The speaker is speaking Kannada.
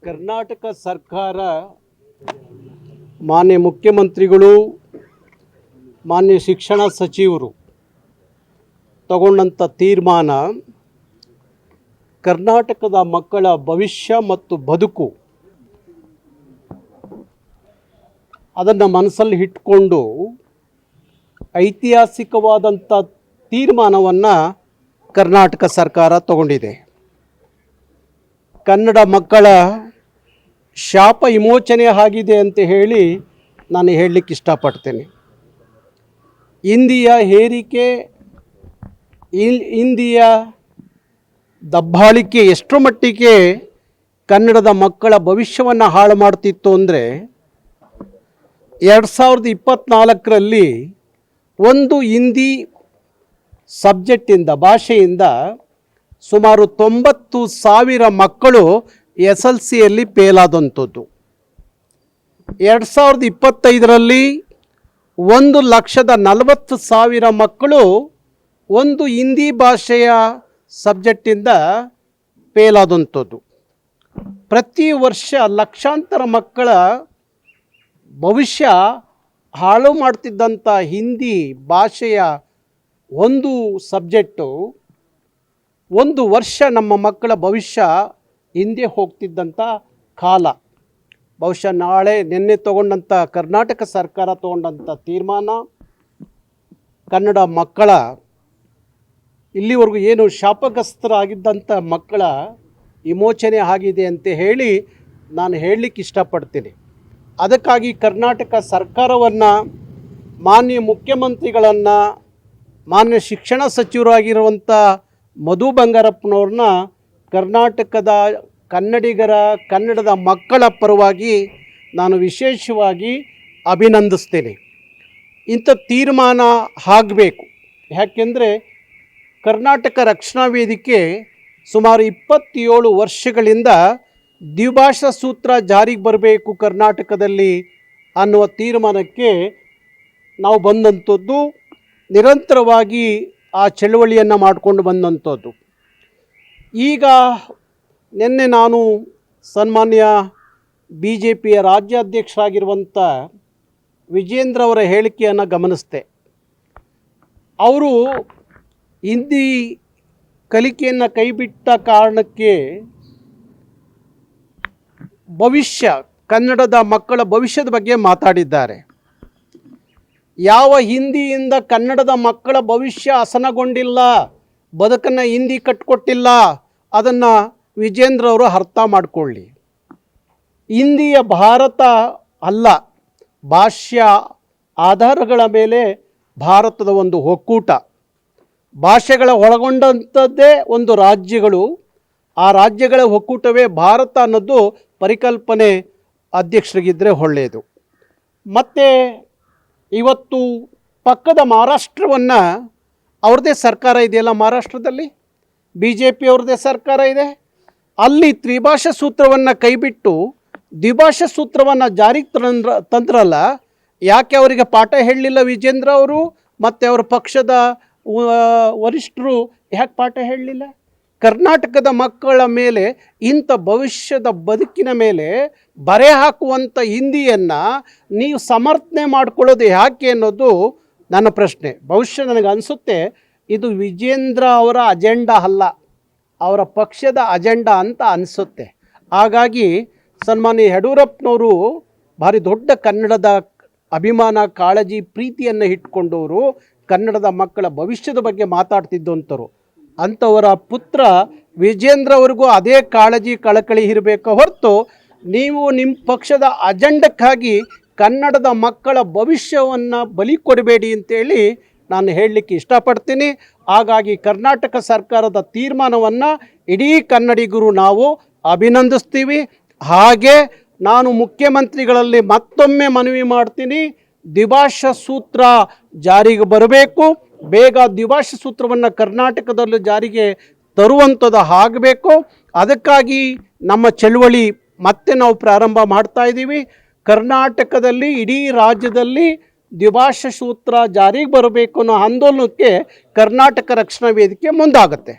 ಕರ್ನಾಟಕ ಸರ್ಕಾರ ಮಾನ್ಯ ಮುಖ್ಯಮಂತ್ರಿಗಳು ಮಾನ್ಯ ಶಿಕ್ಷಣ ಸಚಿವರು ತಗೊಂಡಂಥ ತೀರ್ಮಾನ ಕರ್ನಾಟಕದ ಮಕ್ಕಳ ಭವಿಷ್ಯ ಮತ್ತು ಬದುಕು ಅದನ್ನು ಮನಸ್ಸಲ್ಲಿ ಇಟ್ಕೊಂಡು ಐತಿಹಾಸಿಕವಾದಂಥ ತೀರ್ಮಾನವನ್ನು ಕರ್ನಾಟಕ ಸರ್ಕಾರ ತಗೊಂಡಿದೆ. ಕನ್ನಡ ಮಕ್ಕಳ ಶಾಪ ವಿಮೋಚನೆ ಆಗಿದೆ ಅಂತ ಹೇಳಿ ನಾನು ಹೇಳಲಿಕ್ಕೆ ಇಷ್ಟಪಡ್ತೇನೆ. ಹಿಂದಿಯ ಹೇರಿಕೆ, ಹಿಂದಿಯ ದಬ್ಬಾಳಿಕೆ ಎಷ್ಟರ ಮಟ್ಟಿಗೆ ಕನ್ನಡದ ಮಕ್ಕಳ ಭವಿಷ್ಯವನ್ನು ಹಾಳು ಮಾಡ್ತಿತ್ತು ಅಂದರೆ 2024ರಲ್ಲಿ ಒಂದು ಹಿಂದಿ ಸಬ್ಜೆಕ್ಟಿಂದ ಭಾಷೆಯಿಂದ ಸುಮಾರು 90,000 ಮಕ್ಕಳು SLCಯಲ್ಲಿ ಫೇಲಾದಂಥದ್ದು. 2025ರಲ್ಲಿ 1,40,000 ಮಕ್ಕಳು ಒಂದು ಹಿಂದಿ ಭಾಷೆಯ ಸಬ್ಜೆಕ್ಟಿಂದ ಫೇಲಾದಂಥದ್ದು. ಪ್ರತಿ ವರ್ಷ ಲಕ್ಷಾಂತರ ಮಕ್ಕಳ ಭವಿಷ್ಯ ಹಾಳು ಮಾಡ್ತಿದ್ದಂಥ ಹಿಂದಿ ಭಾಷೆಯ ಒಂದು ಸಬ್ಜೆಕ್ಟು ಒಂದು ವರ್ಷ ನಮ್ಮ ಮಕ್ಕಳ ಭವಿಷ್ಯ ಹಿಂದೆ ಹೋಗ್ತಿದ್ದಂಥ ಕಾಲ. ಬಹುಶಃ ನಿನ್ನೆ ತಗೊಂಡಂಥ ಕರ್ನಾಟಕ ಸರ್ಕಾರ ತಗೊಂಡಂಥ ತೀರ್ಮಾನ ಕನ್ನಡ ಮಕ್ಕಳ ಇಲ್ಲಿವರೆಗೂ ಏನು ಶಾಪಗ್ರಸ್ತರಾಗಿದ್ದಂಥ ಮಕ್ಕಳ ವಿಮೋಚನೆ ಆಗಿದೆ ಅಂತ ಹೇಳಿ ನಾನು ಹೇಳಲಿಕ್ಕೆ ಇಷ್ಟಪಡ್ತೀನಿ. ಅದಕ್ಕಾಗಿ ಕರ್ನಾಟಕ ಸರ್ಕಾರವನ್ನು, ಮಾನ್ಯ ಮುಖ್ಯಮಂತ್ರಿಗಳನ್ನು, ಮಾನ್ಯ ಶಿಕ್ಷಣ ಸಚಿವರಾಗಿರುವಂಥ ಮಧು ಬಂಗಾರಪ್ಪನವ್ರನ್ನ ಕರ್ನಾಟಕದ ಕನ್ನಡಿಗರ, ಕನ್ನಡದ ಮಕ್ಕಳ ಪರವಾಗಿ ನಾನು ವಿಶೇಷವಾಗಿ ಅಭಿನಂದಿಸ್ತೇನೆ. ಇಂಥ ತೀರ್ಮಾನ ಆಗಬೇಕು. ಯಾಕೆಂದರೆ ಕರ್ನಾಟಕ ರಕ್ಷಣಾ ವೇದಿಕೆ ಸುಮಾರು 27 ವರ್ಷಗಳಿಂದ ದ್ವಿಭಾಷಾ ಸೂತ್ರ ಜಾರಿಗೆ ಬರಬೇಕು ಕರ್ನಾಟಕದಲ್ಲಿ ಅನ್ನುವ ತೀರ್ಮಾನಕ್ಕೆ ನಾವು ಬಂದಂಥದ್ದು. ನಿರಂತರವಾಗಿ ಆ ಚಳವಳಿಯನ್ನು ಮಾಡಿಕೊಂಡು ಬಂದಂಥದ್ದು. ಈಗ ನಿನ್ನೆ ನಾನು ಸನ್ಮಾನ್ಯ BJPಯ ರಾಜ್ಯಾಧ್ಯಕ್ಷರಾಗಿರುವಂಥ ವಿಜೇಂದ್ರ ಅವರ ಹೇಳಿಕೆಯನ್ನು ಗಮನಿಸಿದೆ. ಅವರು ಹಿಂದಿ ಕಲಿಕೆಯನ್ನು ಕೈಬಿಟ್ಟ ಕಾರಣಕ್ಕೆ ಕನ್ನಡದ ಮಕ್ಕಳ ಭವಿಷ್ಯದ ಬಗ್ಗೆ ಮಾತಾಡಿದ್ದಾರೆ. ಯಾವ ಹಿಂದಿಯಿಂದ ಕನ್ನಡದ ಮಕ್ಕಳ ಭವಿಷ್ಯ ಹಸನಗೊಂಡಿಲ್ಲ, ಬದುಕನ್ನು ಹಿಂದಿ ಕಟ್ಟಿಕೊಟ್ಟಿಲ್ಲ, ಅದನ್ನು ವಿಜೇಂದ್ರ ಅವರು ಅರ್ಥ ಮಾಡಿಕೊಳ್ಳಿ. ಹಿಂದಿಯ ಭಾರತ ಅಲ್ಲ, ಭಾಷಾ ಆಧಾರಗಳ ಮೇಲೆ ಭಾರತದ ಒಂದು ಒಕ್ಕೂಟ, ಭಾಷೆಗಳ ಒಳಗೊಂಡಂಥದ್ದೇ ಒಂದು ರಾಜ್ಯಗಳು, ಆ ರಾಜ್ಯಗಳ ಒಕ್ಕೂಟವೇ ಭಾರತ ಅನ್ನೋದು ಪರಿಕಲ್ಪನೆ ಅಧ್ಯಕ್ಷರಿಗಿದ್ದರೆ ಒಳ್ಳೆಯದು. ಮತ್ತು ಇವತ್ತು ಪಕ್ಕದ ಮಹಾರಾಷ್ಟ್ರವನ್ನು, ಅವ್ರದ್ದೇ ಸರ್ಕಾರ ಇದೆಯಲ್ಲ, ಮಹಾರಾಷ್ಟ್ರದಲ್ಲಿ BJP ಅವ್ರದ್ದೇ ಸರ್ಕಾರ ಇದೆ. ಅಲ್ಲಿ ತ್ರಿಭಾಷಾ ಸೂತ್ರವನ್ನು ಕೈಬಿಟ್ಟು ದ್ವಿಭಾಷಾ ಸೂತ್ರವನ್ನು ಜಾರಿಗೆ ತಂದ್ರಲ್ಲ, ಯಾಕೆ ಅವರಿಗೆ ಪಾಠ ಹೇಳಲಿಲ್ಲ ವಿಜೇಂದ್ರ ಅವರು ಮತ್ತು ಅವರ ಪಕ್ಷದ ವರಿಷ್ಠರು ಯಾಕೆ ಪಾಠ ಹೇಳಲಿಲ್ಲ? ಕರ್ನಾಟಕದ ಮಕ್ಕಳ ಮೇಲೆ ಇಂಥ ಭವಿಷ್ಯದ ಬದುಕಿನ ಮೇಲೆ ಬರೆ ಹಾಕುವಂಥ ಹಿಂದಿಯನ್ನು ನೀವು ಸಮರ್ಥನೆ ಮಾಡಿಕೊಳ್ಳೋದು ಯಾಕೆ ಅನ್ನೋದು ನನ್ನ ಪ್ರಶ್ನೆ. ಬಹುಶಃ ನನಗೆ ಅನಿಸುತ್ತೆ ಇದು ವಿಜೇಂದ್ರ ಅವರ ಅಜೆಂಡಾ ಅಲ್ಲ, ಅವರ ಪಕ್ಷದ ಅಜೆಂಡಾ ಅಂತ ಅನಿಸುತ್ತೆ. ಹಾಗಾಗಿ ಸನ್ಮಾನ್ಯ ಯಡಿಯೂರಪ್ಪನವರು ಭಾರಿ ದೊಡ್ಡ ಕನ್ನಡದ ಅಭಿಮಾನ, ಕಾಳಜಿ, ಪ್ರೀತಿಯನ್ನು ಇಟ್ಕೊಂಡವರು, ಕನ್ನಡದ ಮಕ್ಕಳ ಭವಿಷ್ಯದ ಬಗ್ಗೆ ಮಾತಾಡ್ತಿದ್ದಂಥವ್ರು. ಅಂಥವರ ಪುತ್ರ ವಿಜೇಂದ್ರ ಅವ್ರಿಗೂ ಅದೇ ಕಾಳಜಿ, ಕಳಕಳಿ ಇರಬೇಕು ಹೊರತು ನೀವು ನಿಮ್ಮ ಪಕ್ಷದ ಅಜೆಂಡಕ್ಕಾಗಿ ಕನ್ನಡದ ಮಕ್ಕಳ ಭವಿಷ್ಯವನ್ನು ಬಲಿ ಕೊಡಬೇಡಿ ಅಂತೇಳಿ ನಾನು ಹೇಳಲಿಕ್ಕೆ ಇಷ್ಟಪಡ್ತೀನಿ. ಹಾಗಾಗಿ ಕರ್ನಾಟಕ ಸರ್ಕಾರದ ತೀರ್ಮಾನವನ್ನು ಇಡೀ ಕನ್ನಡಿಗರು ನಾವು ಅಭಿನಂದಿಸ್ತೀವಿ. ಹಾಗೆ ನಾನು ಮುಖ್ಯಮಂತ್ರಿಗಳಲ್ಲಿ ಮತ್ತೊಮ್ಮೆ ಮನವಿ ಮಾಡ್ತೀನಿ, ದ್ವಿಭಾಷಾ ಸೂತ್ರ ಜಾರಿಗೆ ಬರಬೇಕು. ಬೇಗ ದ್ವಿಭಾಷಾ ಸೂತ್ರವನ್ನು ಕರ್ನಾಟಕದಲ್ಲಿ ಜಾರಿಗೆ ತರುವಂಥದ್ದು ಆಗಬೇಕು. ಅದಕ್ಕಾಗಿ ನಮ್ಮ ಚಳುವಳಿ ಮತ್ತೆ ನಾವು ಪ್ರಾರಂಭ ಮಾಡ್ತಾ ಇದ್ದೀವಿ. ಕರ್ನಾಟಕದಲ್ಲಿ, ಇಡೀ ರಾಜ್ಯದಲ್ಲಿ ದ್ವಿಭಾಷಾ ಸೂತ್ರ ಜಾರಿಗೆ ಬರಬೇಕು ಅನ್ನೋ ಆಂದೋಲನಕ್ಕೆ ಕರ್ನಾಟಕ ರಕ್ಷಣಾ ವೇದಿಕೆ ಮುಂದಾಗುತ್ತೆ.